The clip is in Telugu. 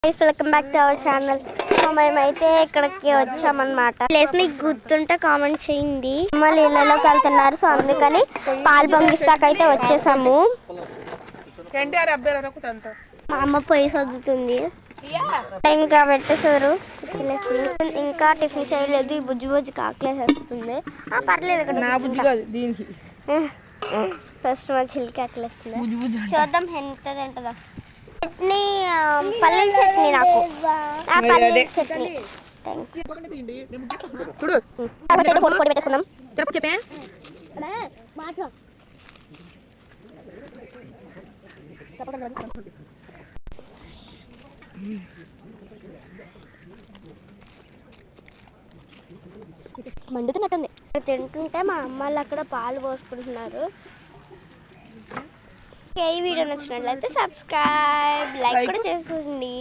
Welcome back to our channel. మేమైతే ఇక్కడికి వచ్చామన్నమాట. ప్లేస్ మీకు గుర్తుంటే కామెంట్ చేయండి. మళ్ళీ ఇళ్ళలోకి వెళ్తున్నారు, సో అందుకని పాలు పొంగిస్తాకైతే వచ్చేసాము. మా అమ్మ పొయ్యి సర్దుతుంది, ఇంకా పెట్టేసారు. ఇంకా టిఫిన్ చేయలేదు. ఈ బుజ్జి బుజ్జికి ఆకలేసేస్తుంది. పర్లేదు, ఫస్ట్ మా చిల్లికి ఆకలేస్తుంది. చూద్దాం ఎంత తింటుందో. చట్నీ, పల్లెల చట్నీ. నాకు పల్లెల చట్నీ పొడి పెట్టేసుకుందాం. మండుతున్నట్టుంది. తింటుంటే మా అమ్మ వాళ్ళు అక్కడ పాలు పోసుకుంటున్నారు. ఈ వీడియో నచ్చినట్లయితే సబ్స్క్రైబ్, లైక్ కూడా చేసేయండి.